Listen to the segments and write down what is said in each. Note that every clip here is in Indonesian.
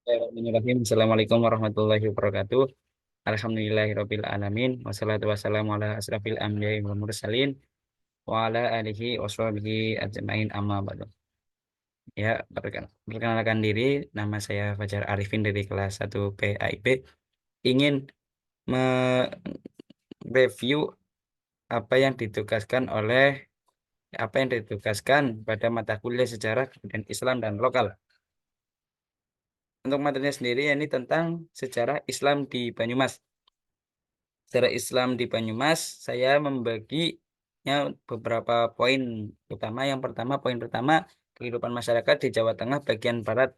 Bismillahirrahmanirrahim. Assalamualaikum warahmatullahi wabarakatuh. Alhamdulillahirabbil alamin. Wassalatu wassalamu ala asrafil anbiya'i wal mursalin wa ala alihi washabihi ajmain amma ba'du. Ya, perkenalkan diri, nama saya Fajar Arifin dari kelas 1 PAIP. Ingin mereview apa yang ditugaskan pada mata kuliah sejarah dan Islam dan lokal. Untuk materinya sendiri ini tentang sejarah Islam di Banyumas. Secara Islam di Banyumas, saya membaginya beberapa poin utama. Yang pertama, poin pertama, kehidupan masyarakat di Jawa Tengah bagian barat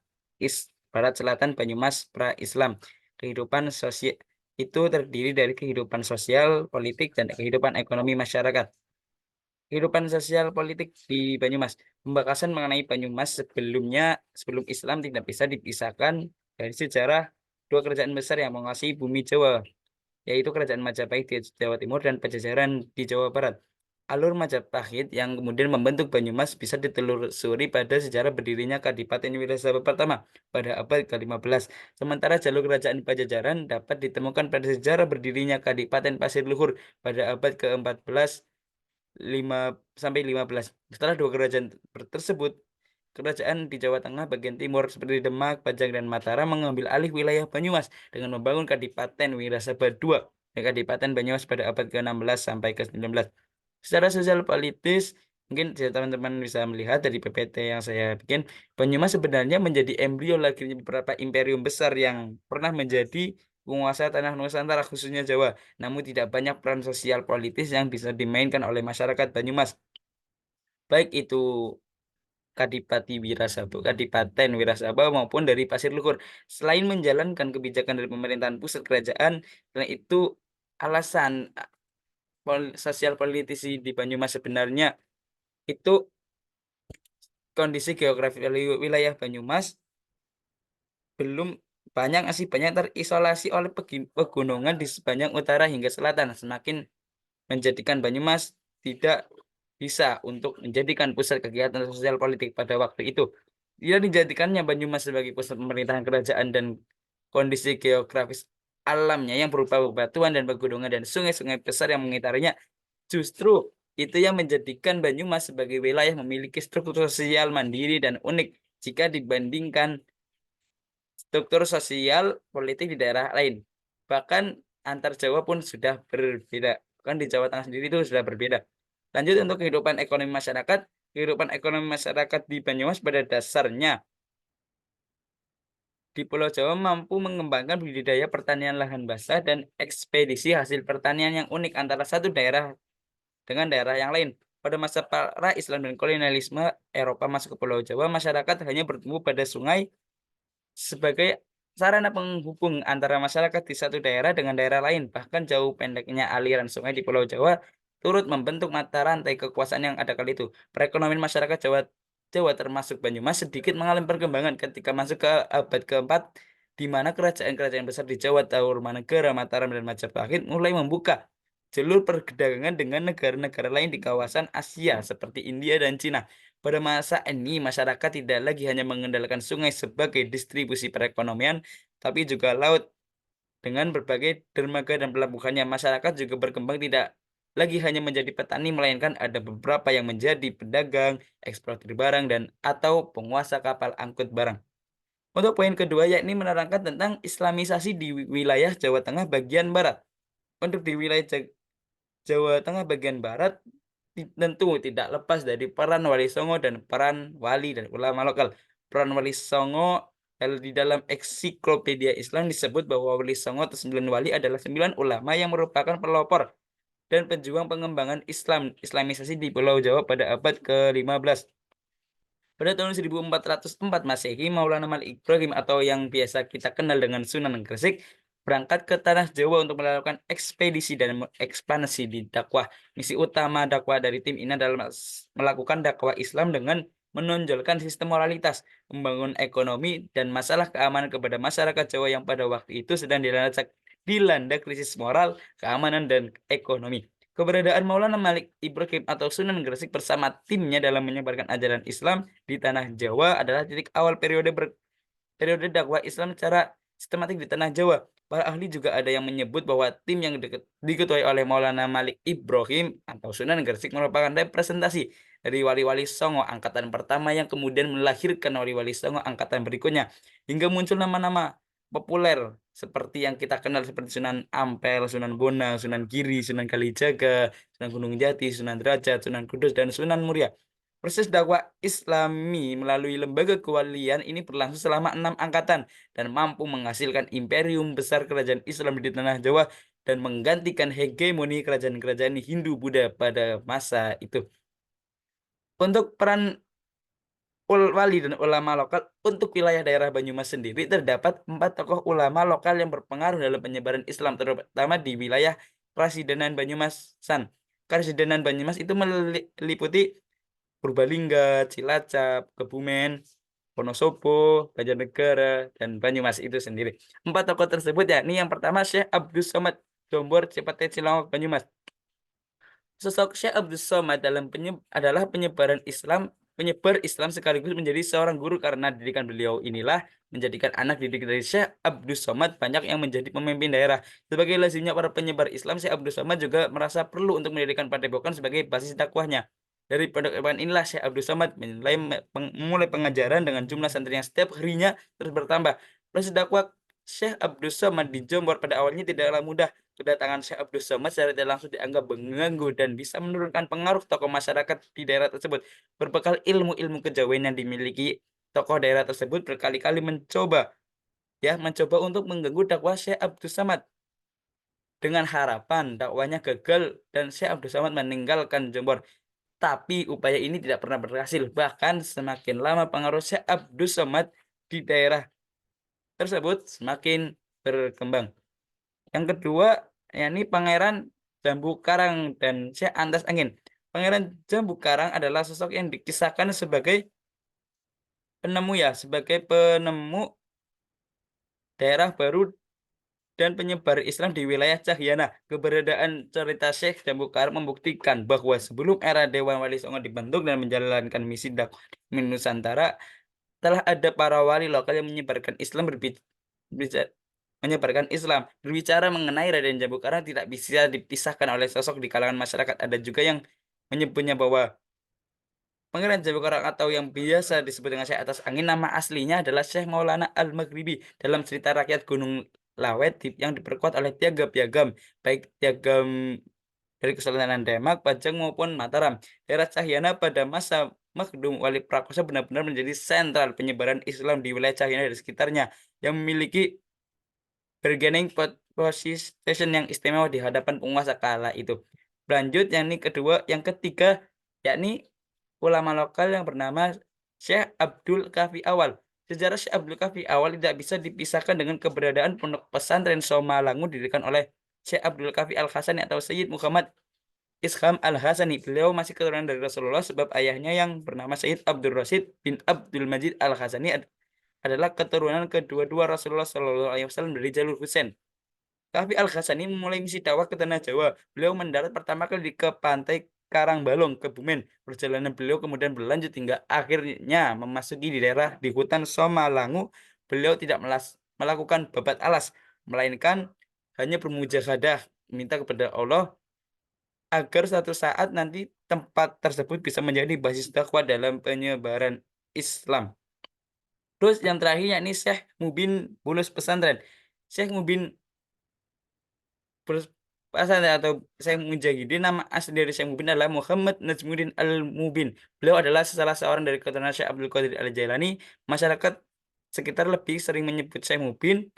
selatan Banyumas pra-Islam. Kehidupan sosial itu terdiri dari kehidupan sosial, politik, dan kehidupan ekonomi masyarakat. Kehidupan sosial politik di Banyumas. Pembahasan mengenai Banyumas sebelum Islam tidak bisa dipisahkan dari sejarah dua kerajaan besar yang menguasai bumi Jawa, yaitu Kerajaan Majapahit di Jawa Timur dan Pajajaran di Jawa Barat. Alur Majapahit yang kemudian membentuk Banyumas bisa ditelusuri pada sejarah berdirinya Kadipaten Wirasaba pertama pada abad ke-15. Sementara jalur Kerajaan Pajajaran dapat ditemukan pada sejarah berdirinya Kadipaten Pasir Luhur pada abad ke-14 sampai 15. Setelah dua kerajaan tersebut, kerajaan di Jawa Tengah bagian timur seperti Demak, Pajang, dan Mataram mengambil alih wilayah Banyumas dengan membangun Kadipaten Wirasaba II dan Kadipaten Banyumas pada abad ke-16 sampai ke-19. Secara sosial politis, mungkin teman-teman bisa melihat dari PPT yang saya bikin, Banyumas sebenarnya menjadi embrio lahirnya beberapa imperium besar yang pernah menjadi penguasa tanah Nusantara khususnya Jawa. Namun tidak banyak peran sosial politis yang bisa dimainkan oleh masyarakat Banyumas. Baik itu Kadipaten Wirasaba maupun dari Pasir Luhur. Selain menjalankan kebijakan dari pemerintahan pusat kerajaan, selain itu alasan sosial politisi di Banyumas sebenarnya itu kondisi geografi wilayah Banyumas belum banyak terisolasi oleh pegunungan di sepanjang utara hingga selatan, semakin menjadikan Banyumas tidak bisa untuk menjadikan pusat kegiatan sosial politik pada waktu itu. Tidak dijadikannya Banyumas sebagai pusat pemerintahan kerajaan dan kondisi geografis alamnya yang berupa bebatuan dan pegunungan dan sungai-sungai besar yang mengitarinya, justru itu yang menjadikan Banyumas sebagai wilayah memiliki struktur sosial mandiri dan unik jika dibandingkan struktur sosial politik di daerah lain. Bahkan antar Jawa pun sudah berbeda. Kan di Jawa Tengah sendiri itu sudah berbeda. Lanjut untuk kehidupan ekonomi masyarakat. Kehidupan ekonomi masyarakat di Banyumas pada dasarnya di Pulau Jawa mampu mengembangkan budidaya pertanian lahan basah dan ekspedisi hasil pertanian yang unik antara satu daerah dengan daerah yang lain. Pada masa para Islam dan kolonialisme Eropa masuk ke Pulau Jawa, masyarakat hanya bertemu pada sungai sebagai sarana penghubung antara masyarakat di satu daerah dengan daerah lain. Bahkan jauh pendeknya aliran sungai di Pulau Jawa turut membentuk mata rantai kekuasaan yang ada kali itu. Perekonomian masyarakat Jawa termasuk Banyumas sedikit mengalami perkembangan ketika masuk ke abad keempat, di mana kerajaan-kerajaan besar di Jawa, Tarumanegara, Mataram, dan Majapahit mulai membuka jalur perdagangan dengan negara-negara lain di kawasan Asia seperti India dan Cina. Pada masa ini, masyarakat tidak lagi hanya mengandalkan sungai sebagai distribusi perekonomian, tapi juga laut. Dengan berbagai dermaga dan pelabuhannya, masyarakat juga berkembang tidak lagi hanya menjadi petani, melainkan ada beberapa yang menjadi pedagang, eksportir barang, dan atau penguasa kapal angkut barang. Untuk poin kedua, yakni menerangkan tentang Islamisasi di wilayah Jawa Tengah bagian Barat. Untuk di wilayah Jawa Tengah bagian Barat, tentu tidak lepas dari peran Wali Songo dan peran wali dan ulama lokal. Peran Wali Songo di dalam ensiklopedia Islam disebut bahwa Wali Songo atau 9 wali adalah 9 ulama yang merupakan pelopor dan pejuang pengembangan Islamisasi di Pulau Jawa pada abad ke-15. Pada tahun 1404 Masehi, Maulana Malik Ibrahim atau yang biasa kita kenal dengan Sunan Gresik berangkat ke tanah Jawa untuk melakukan ekspedisi dan ekspansi di dakwah. Misi utama dakwah dari tim ini adalah melakukan dakwah Islam dengan menonjolkan sistem moralitas, membangun ekonomi dan masalah keamanan kepada masyarakat Jawa yang pada waktu itu sedang dilanda krisis moral, keamanan, dan ekonomi. Keberadaan Maulana Malik Ibrahim atau Sunan Gresik bersama timnya dalam menyebarkan ajaran Islam di tanah Jawa adalah titik awal periode periode dakwah Islam secara sistematik di tanah Jawa. Para ahli juga ada yang menyebut bahwa tim yang diketuai oleh Maulana Malik Ibrahim atau Sunan Gresik merupakan representasi dari wali-wali Songo angkatan pertama yang kemudian melahirkan wali-wali Songo angkatan berikutnya. Hingga muncul nama-nama populer seperti yang kita kenal seperti Sunan Ampel, Sunan Bonang, Sunan Giri, Sunan Kalijaga, Sunan Gunung Jati, Sunan Derajat, Sunan Kudus, dan Sunan Muria. Proses dakwah Islami melalui lembaga kewalian ini berlangsung selama 6 angkatan dan mampu menghasilkan imperium besar kerajaan Islam di tanah Jawa dan menggantikan hegemoni kerajaan-kerajaan Hindu-Buddha pada masa itu. Untuk peran wali dan ulama lokal untuk wilayah daerah Banyumas sendiri terdapat 4 tokoh ulama lokal yang berpengaruh dalam penyebaran Islam terutama di wilayah Karasidenan Banyumasan. Karasidenan Banyumas itu meliputi Purbalingga, Cilacap, Kebumen, Wonosobo, Banjarnegara, dan Banyumas itu sendiri. 4 tokoh tersebut yakni yang pertama Syekh Abdus Somad Jombor Cepete Cilongok Banyumas. Sosok Syekh Abdus Somad adalah penyebar Islam sekaligus menjadi seorang guru karena didikan beliau inilah menjadikan anak didik dari Syekh Abdus Somad banyak yang menjadi pemimpin daerah. Sebagai lazimnya para penyebar Islam, Syekh Abdus Somad juga merasa perlu untuk mendirikan padepokan sebagai basis dakwahnya. Dari padepokan inilah Syekh Abdus Somad memulai pengajaran dengan jumlah santri yang setiap harinya terus bertambah. Proses dakwah Syekh Abdus Somad di Jombor pada awalnya tidaklah mudah. Kedatangan Syekh Abdus Somad secara tidak langsung dianggap mengganggu dan bisa menurunkan pengaruh tokoh masyarakat di daerah tersebut. Berbekal ilmu-ilmu kejawen yang dimiliki, tokoh daerah tersebut berkali-kali mencoba untuk mengganggu dakwah Syekh Abdus Somad dengan harapan dakwanya gagal dan Syekh Abdus Somad meninggalkan Jombor. Tapi upaya ini tidak pernah berhasil. Bahkan semakin lama pengaruh Syekh Abdus Somad di daerah tersebut semakin berkembang. Yang kedua, yakni Pangeran Jambu Karang dan Syekh Antas Angin. Pangeran Jambu Karang adalah sosok yang dikisahkan sebagai sebagai penemu daerah baru dan penyebar Islam di wilayah Cahyana. Keberadaan cerita Syekh Jambu Karang membuktikan bahwa sebelum era Dewan Wali Songo dibentuk dan menjalankan misi dakwah di Nusantara, telah ada para wali lokal yang menyebarkan Islam. Berbicara mengenai Raden Jambu Karang tidak bisa dipisahkan oleh sosok di kalangan masyarakat. Ada juga yang menyebutnya bahwa Pangeran Jambu Karang atau yang biasa disebut dengan Syekh Atas Angin, nama aslinya adalah Syekh Maulana Al-Maghribi dalam cerita rakyat Gunung Lawet yang diperkuat oleh piagam-piagam, baik piagam dari Kesultanan Demak, Pajang maupun Mataram. Daerah Cahyana pada masa Magdum Wali Prakosa benar-benar menjadi sentral penyebaran Islam di wilayah Cahyana dan sekitarnya yang memiliki bargaining position yang istimewa di hadapan penguasa kala itu. Lanjut yang ketiga yakni ulama lokal yang bernama Syekh Abdul Kafi Awal. Sejarah Syekh Abdul Kafi Awal tidak bisa dipisahkan dengan keberadaan pondok pesantren Somalangu didirikan oleh Syekh Abdul Kafi Al-Hasani atau Sayyid Muhammad Isham Al-Hasani. Beliau masih keturunan dari Rasulullah sebab ayahnya yang bernama Sayyid Abdul Rasid bin Abdul Majid Al-Hasani adalah keturunan kedua-dua Rasulullah SAW dari jalur Husain. Kafi Al-Ghazani memulai misi dakwah ke tanah Jawa. Beliau mendarat pertama kali ke pantai Karangbalong, Kebumen. Perjalanan beliau kemudian berlanjut hingga akhirnya memasuki di daerah di hutan Somalangu. Beliau tidak melakukan babat alas, melainkan hanya bermujahadah, minta kepada Allah agar suatu saat nanti tempat tersebut bisa menjadi basis dakwah dalam penyebaran Islam. Terus yang terakhir yakni Syekh Mubin Bulus Pesantren. Syekh Mubin Bulus Pesantren atau Syekh Mujahidin, nama asli dari Syekh Mubin adalah Muhammad Najmuddin Al-Mubin. Beliau adalah salah seorang dari keturunan Syekh Abdul Qadir Al-Jailani. Masyarakat sekitar lebih sering menyebut Syekh Mubin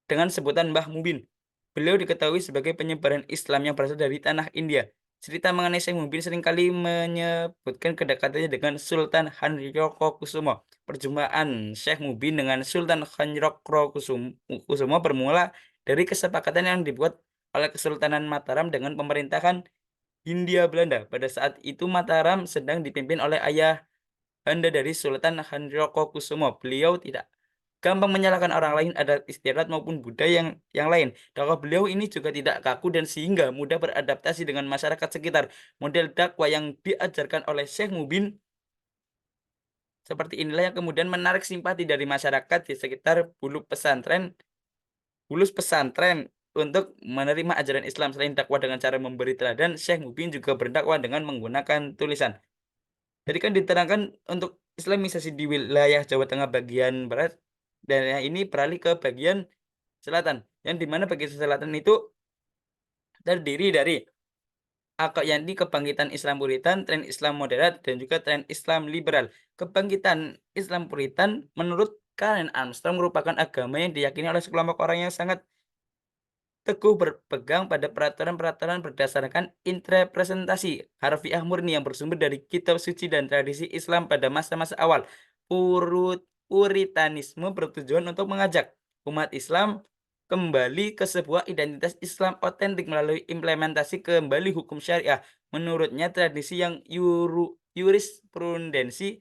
dengan sebutan Mbah Mubin. Beliau diketahui sebagai penyebaran Islam yang berasal dari tanah India. Cerita mengenai Syekh Mubin seringkali menyebutkan kedekatannya dengan Sultan Hanryoko-Kusumo. Perjumpaan Syekh Mubin dengan Sultan Hanryoko-Kusumo bermula dari kesepakatan yang dibuat oleh Kesultanan Mataram dengan pemerintahan Hindia Belanda. Pada saat itu Mataram sedang dipimpin oleh ayah anda dari Sultan Hanryoko-Kusumo. Beliau tidak gampang menyalahkan orang lain, adat istiadat maupun budaya yang lain. Dakwah beliau ini juga tidak kaku dan sehingga mudah beradaptasi dengan masyarakat sekitar. Model dakwah yang diajarkan oleh Syekh Mubin seperti inilah yang kemudian menarik simpati dari masyarakat di sekitar bulus pesantren untuk menerima ajaran Islam. Selain dakwah dengan cara memberi teladan, Syekh Mubin juga berdakwah dengan menggunakan tulisan. Jadi kan diterangkan untuk Islamisasi di wilayah Jawa Tengah bagian barat, daerah ini beralih ke bagian selatan, yang dimana bagian selatan itu terdiri dari yakni kebangkitan Islam Puritan, tren Islam moderat, dan juga tren Islam liberal. Kebangkitan Islam Puritan menurut Karen Armstrong merupakan agama yang diyakini oleh sekelompok orang yang sangat teguh berpegang pada peraturan-peraturan berdasarkan interpretasi harfiah murni yang bersumber dari kitab suci dan tradisi Islam pada masa-masa awal. Puritanisme bertujuan untuk mengajak umat Islam kembali ke sebuah identitas Islam otentik melalui implementasi kembali hukum syariah. Menurutnya, tradisi yang jurisprudensi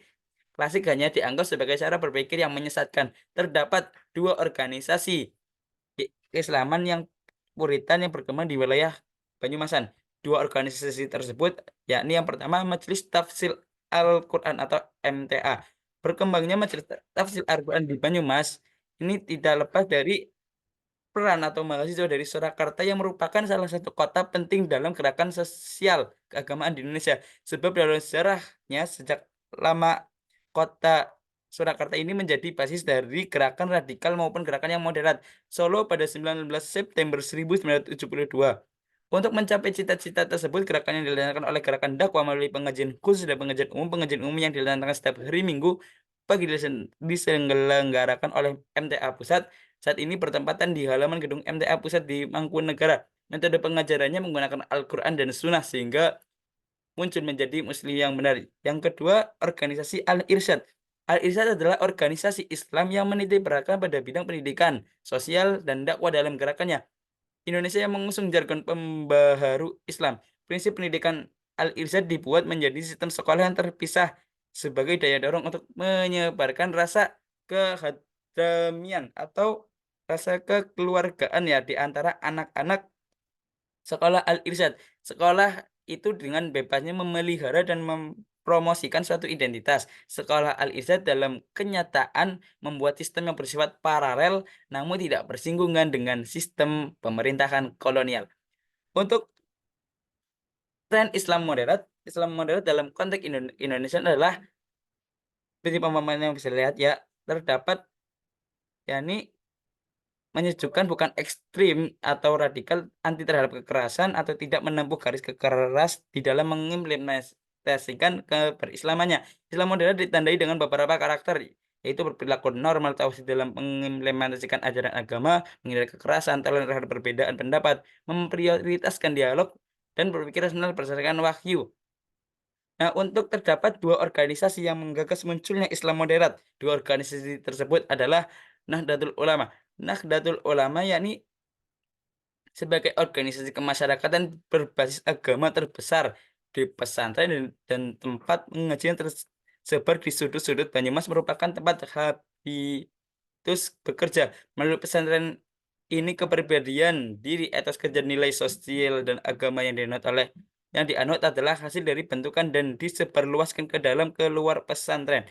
klasik hanya dianggap sebagai cara berpikir yang menyesatkan. Terdapat dua organisasi keislaman yang Puritan yang berkembang di wilayah Banyumasan. Dua organisasi tersebut, yakni yang pertama Majelis Tafsir Al-Quran atau MTA. Berkembangnya Majelis Tafsir Al-Quran di Banyumas ini tidak lepas dari peran atau mahasiswa dari Surakarta yang merupakan salah satu kota penting dalam gerakan sosial keagamaan di Indonesia. Sebab dalam sejarahnya sejak lama kota Surakarta ini menjadi basis dari gerakan radikal maupun gerakan yang moderat. Solo pada 19 September 1972. Untuk mencapai cita-cita tersebut, gerakan yang dilaksanakan oleh gerakan dakwah melalui pengajian khusus dan pengajian umum yang dilaksanakan setiap hari Minggu pagi diselenggarakan oleh MTA Pusat. Saat ini bertempatan di halaman gedung MTA Pusat di Mangkunegaran. Metode pengajarannya menggunakan Al-Quran dan Sunnah sehingga muncul menjadi muslim yang benar. Yang kedua, organisasi Al-Irsyad. Al-Irsyad adalah organisasi Islam yang menitik beratkan pada bidang pendidikan, sosial, dan dakwah dalam gerakannya. Indonesia yang mengusung jargon pembaharu Islam. Prinsip pendidikan Al-Irsyad dibuat menjadi sistem sekolah yang terpisah sebagai daya dorong untuk menyebarkan rasa kehadamian atau rasa kekeluargaan ya di antara anak-anak sekolah Al-Irsyad. Sekolah itu dengan bebasnya memelihara dan mempromosikan suatu identitas. Sekolah Al-Irsyad dalam kenyataan membuat sistem yang bersifat paralel namun tidak bersinggungan dengan sistem pemerintahan kolonial. Untuk tren Islam moderat dalam konteks Indonesia adalah seperti pemahaman yang bisa dilihat ya, terdapat yakni menyejukkan bukan ekstrim atau radikal anti terhadap kekerasan atau tidak menempuh garis keras di dalam mengimplementasikan keberislamannya. Islam modern ditandai dengan beberapa karakter, yaitu berperilaku normal tauhid dalam mengimplementasikan ajaran agama, menghindari kekerasan, toleran terhadap perbedaan pendapat, memprioritaskan dialog, dan berpikir rasional berdasarkan wahyu. Nah, untuk terdapat dua organisasi yang menggagas munculnya Islam moderat. Dua organisasi tersebut adalah Nahdlatul Ulama. Nahdlatul Ulama yakni sebagai organisasi kemasyarakatan berbasis agama terbesar di pesantren dan tempat pengajian tersebar di sudut-sudut Banyumas merupakan tempat habitus bekerja. Melalui pesantren ini kepribadian diri atas kerja nilai sosial dan agama yang dianut adalah hasil dari bentukan dan disebarluaskan ke dalam keluar pesantren.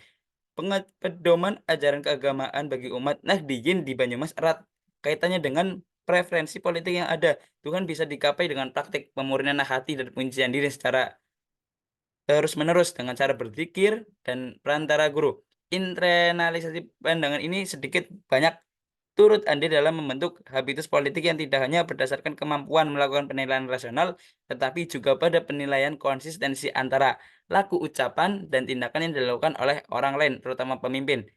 Pedoman ajaran keagamaan bagi umat Nahdiyin di Banyumas erat kaitannya dengan preferensi politik yang ada. Tuhan bisa dicapai dengan praktik pemurnian hati dan penyucian diri secara terus-menerus dengan cara berzikir dan perantara guru. Internalisasi pandangan ini sedikit banyak turut andil dalam membentuk habitus politik yang tidak hanya berdasarkan kemampuan melakukan penilaian rasional, tetapi juga pada penilaian konsistensi antara laku ucapan dan tindakan yang dilakukan oleh orang lain, terutama pemimpin.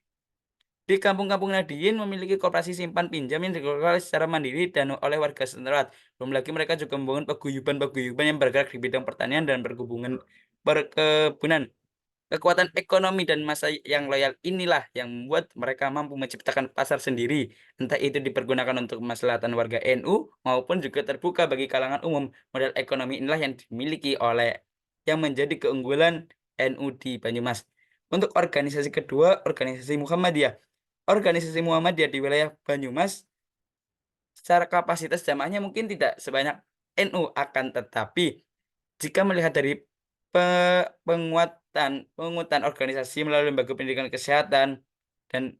Di kampung-kampung Nahdiyin memiliki koperasi simpan pinjam yang dikelola secara mandiri dan oleh warga setempat. Belum lagi mereka juga membangun paguyuban-paguyuban yang bergerak di bidang pertanian dan perkebunan. Kekuatan ekonomi dan masa yang loyal inilah yang membuat mereka mampu menciptakan pasar sendiri, entah itu dipergunakan untuk kemaslahatan warga NU maupun juga terbuka bagi kalangan umum. Modal ekonomi inilah yang dimiliki oleh yang menjadi keunggulan NU di Banyumas. Untuk organisasi kedua, organisasi Muhammadiyah. Organisasi Muhammadiyah di wilayah Banyumas secara kapasitas jamaahnya mungkin tidak sebanyak NU, akan tetapi jika melihat dari penguatan organisasi melalui lembaga pendidikan kesehatan dan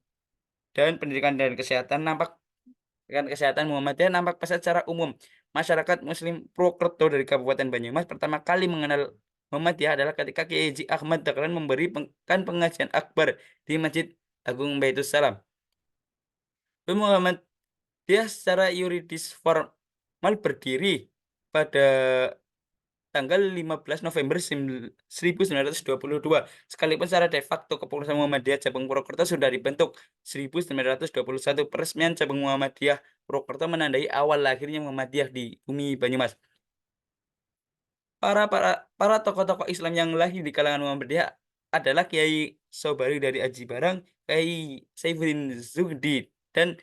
pendidikan dan kesehatan nampak kan kesehatan Muhammadiyah nampak pesat secara umum. Masyarakat Muslim Purwokerto dari Kabupaten Banyumas pertama kali mengenal Muhammadiyah adalah ketika Kiai Haji Ahmad Dahlan memberi pengajian akbar di Masjid Agung Baitus Salam. Muhammadiyah secara yuridis formal berdiri pada tanggal 15 November 1922. Sekalipun secara de facto kepengurusan Muhammadiyah Cabang Purwokerto sudah dibentuk 1921, peresmian Cabang Muhammadiyah Purwokerto menandai awal lahirnya Muhammadiyah di bumi Banyumas. Para tokoh-tokoh Islam yang lahir di kalangan Muhammadiyah adalah Kiai Sobari dari Aji Barang, Kiai Saifuddin Zuhdi, dan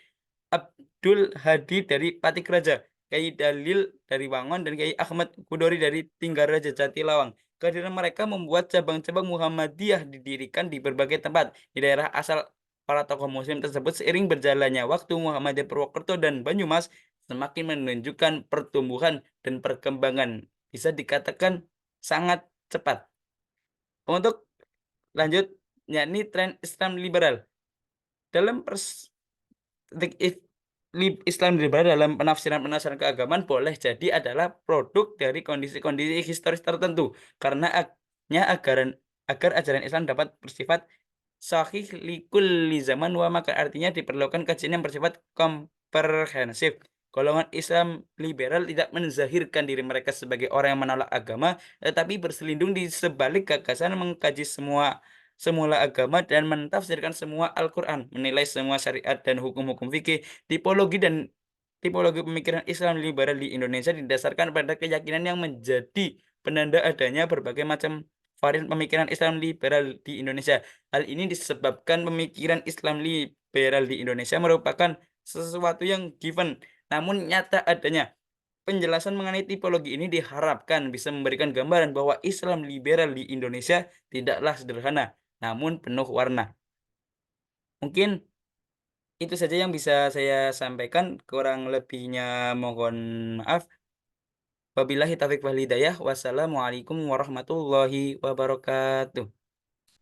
Abdul Hadi dari Patik Raja, Kiai Dalil dari Wangon, dan Kiai Ahmad Kudori dari Tinggaraja Jatilawang. Kehadiran mereka membuat cabang-cabang Muhammadiyah didirikan di berbagai tempat di daerah asal para tokoh muslim tersebut. Seiring berjalannya waktu, Muhammadiyah Purwokerto dan Banyumas semakin menunjukkan pertumbuhan dan perkembangan bisa dikatakan sangat cepat. Untuk lanjut, yakni tren Islam liberal. Dalam Islam liberal dalam penafsiran keagamaan boleh jadi adalah produk dari kondisi-kondisi historis tertentu karena agar ajaran Islam dapat bersifat sahih likulli zaman wa maka artinya diperlukan kajian yang bersifat komprehensif. Golongan Islam liberal tidak menzahirkan diri mereka sebagai orang yang menolak agama, tetapi berselindung di sebalik gagasan mengkaji semula agama dan mentafsirkan semua Al-Quran, menilai semua syariat dan hukum-hukum fikih. Tipologi pemikiran Islam liberal di Indonesia didasarkan pada keyakinan yang menjadi penanda adanya berbagai macam varian pemikiran Islam liberal di Indonesia. Hal ini disebabkan pemikiran Islam liberal di Indonesia merupakan sesuatu yang given, namun nyata adanya. Penjelasan mengenai tipologi ini diharapkan bisa memberikan gambaran bahwa Islam liberal di Indonesia tidaklah sederhana, namun penuh warna. Mungkin itu saja yang bisa saya sampaikan, kurang lebihnya mohon maaf. Wabillahi taufiq wal hidayah. Wassalamualaikum warahmatullahi wabarakatuh.